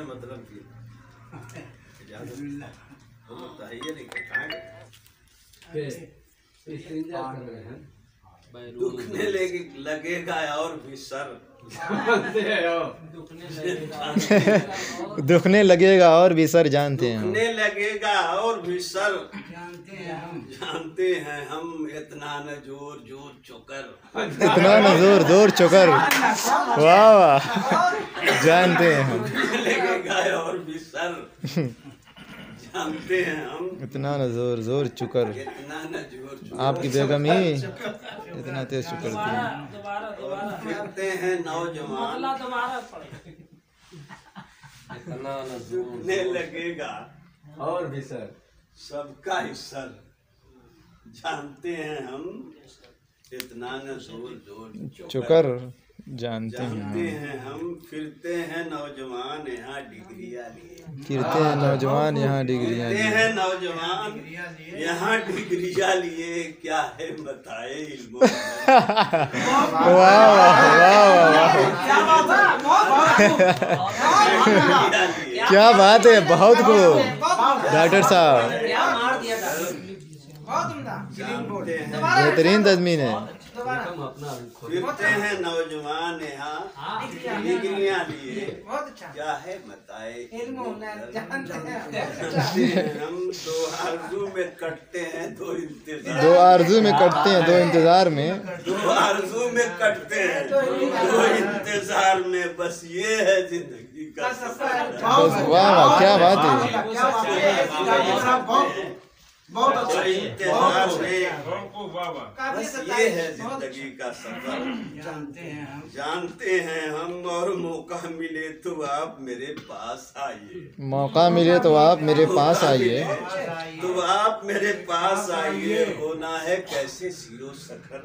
मतलब की दुखने लगेगा और भी सर दुखने लगेगा और भी सर जानते हैं। दुखने लगेगा और भी सर जानते हैं हम इतना न जोर जोर चुकर इतना न जोर जोर चुकर वाह वाह जानते हैं हम। लगेगा और भी सर जानते हैं हम इतना न जोर जोर चुकर। इतना न जोर चुकर आपकी बेगम ही इतना तेज चुकरती है। फिरते हैं नौजवान दुखने लगेगा और भी सर सबका ही सर जानते हैं हम इतना न जोर जोर चुकर जानते हैं हम। फिरते हैं नौजवान यहाँ डिग्रियाँ लिए फिरते हैं नौजवान यहाँ डिग्रियाँ फिरते हैं नौजवान यहाँ डिग्रियाँ लिए क्या है बताए इल्म वाह वाह क्या बात है। बहुत खूब डॉक्टर साहब बेहतरीन तज़मीन है। फिरते हैं नौजवान यहाँ डिग्रियाँ लिए क्या है बताए हम दो आरज़ू में कटते हैं दो इंतजार दो आरज़ू में कटते हैं दो इंतजार में दो आरज़ू में कटते हैं दो इंतजार में बस ये है जिंदगी का सफर। वाह वाह क्या बात है। इंतजार में बस ये है जिंदगी का सफर जानते हैं हम और मौका मिले तो आप मेरे पास आइए मौका मिले तो आप मेरे पास आइए तो आप मेरे पास आइए होना है कैसे सीरो सखर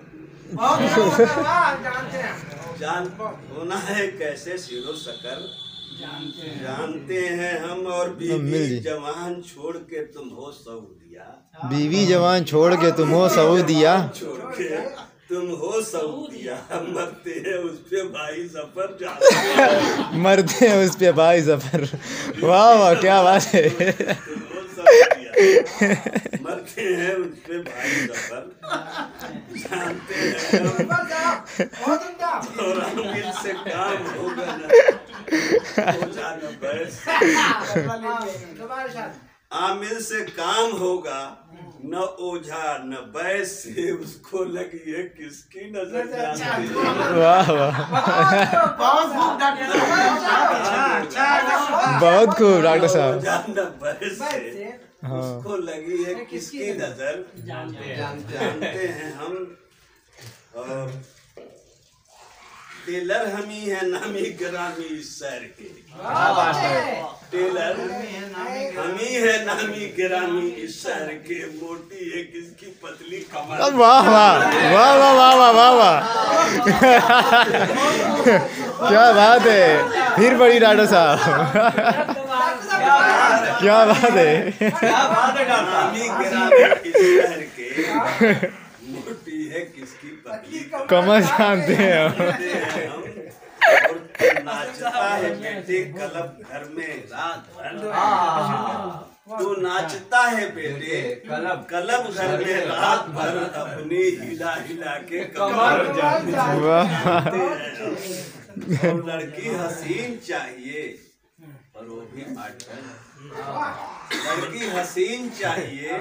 होना है कैसे सीरो सकर जानते हैं हम। और बीवी जवान छोड़ के तुम हो सऊदिया बीवी जवान छोड़ के तुम हो सऊदिया छोड़ के तुम हो सऊदिया मरते हैं उस पे भाई सफर जानते हैं मरते हैं उस पे भाई सफर। वाह वाह क्या बात है। तुम हो सऊदिया मरते हैं उस पे भाई सफर जानते हैं और आमिल से काम होगा आमिल से काम होगा न ओझा न बैस से उसको लगी है किसकी नजर जानते हैं। वाह वाह बहुत खूब डॉक्टर साहब। न बैस से उसको लगी है किसकी नजर जानते हैं हम। और टेलर हम ही है नामी ग्रामी इस शहर के टेलर हम ही है नामी ग्रामी इस शहर के मोटी है किसकी पतली कमर। वाह वाह वाह वाह वाह वाह वाह वाह क्या बात है। फिर बड़ी डॉक्टर साहब क्या बात है। नामी ग्रामी इस शहर के मोटी है किसकी पतली कमर जानते हैं। और नाचता है बेटे कलब घर में रात भर तू नाचता है बेटे कलब घर में रात भर अपनी हिला हिला के कमर और लड़की हसीन चाहिए और वो भी मॉडर्न लड़की हसीन चाहिए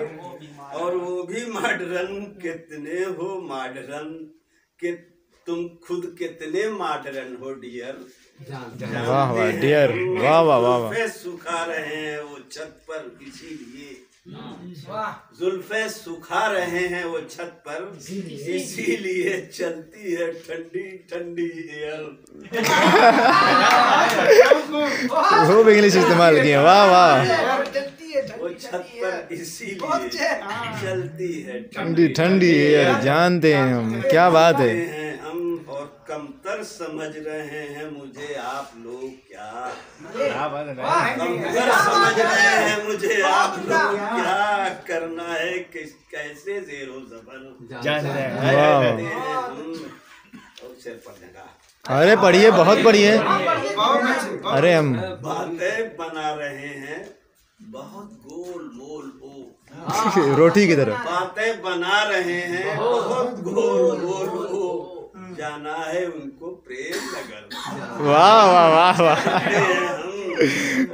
और वो भी मॉडर्न। कितने हो मॉडर्न कि तुम खुद कितने मॉडर्न हो डियर। वाह वाह डियर वाह वाह वाह वाह। सुखा रहे हैं वो छत पर इसीलिए जुल्फे सुखा रहे हैं वो छत पर इसीलिए चलती है ठंडी ठंडी एयर। वो भी इंग्लिश इस्तेमाल किए। वाह वाह वो छत पर इसीलिए चलती है ठंडी ठंडी एयर जानते हैं हम। क्या बात है। हम और कमतर समझ रहे हैं मुझे आप लोग क्या कमतर समझ रहे हैं मुझे आप लोग क्या करना है कैसे ज़ेरो ज़बर जान रहे हैं। और सिर पर जगह। अरे पढ़िए, बहुत पढ़िए। अरे हम बातें बना रहे हैं बहुत गोल मोल ओ, रोटी की तरह। बातें बना रहे हैं बहुत गोल मोल ओ, जाना है उनको प्रेम नगर। वाह वाह वाह वाह। हम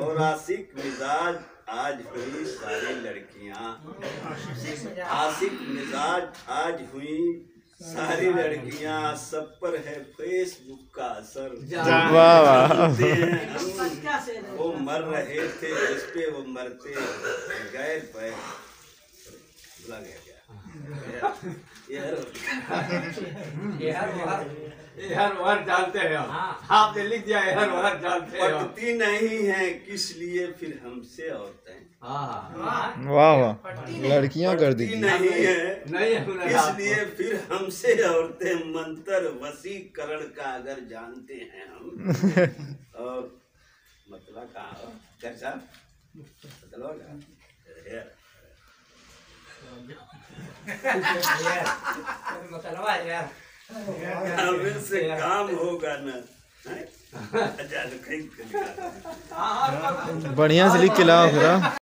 और आशिक मिजाज आज हुई सारी लड़कियां, आशिक मिजाज आज हुई सारी लड़कियां, सब पर है फेसबुक का असर। वाह वाह। वो मर रहे थे जिस पे वो मरते गैर पे भुला गया क्या? हर बार जानते हैं आपने लिख दिया है, हर बार जानते हैं। पटती नहीं है किस लिए फिर हमसे औरतें, वाह वाह, लड़कियां कर दी। पटती नहीं है नहीं इसलिए फिर हमसे औरतें, मंत्र वसीकरण का अगर जानते हैं हम। और मतलब कहा कैसा अब से काम होगा ना। बढ़िया से लिख के लाओ फिर।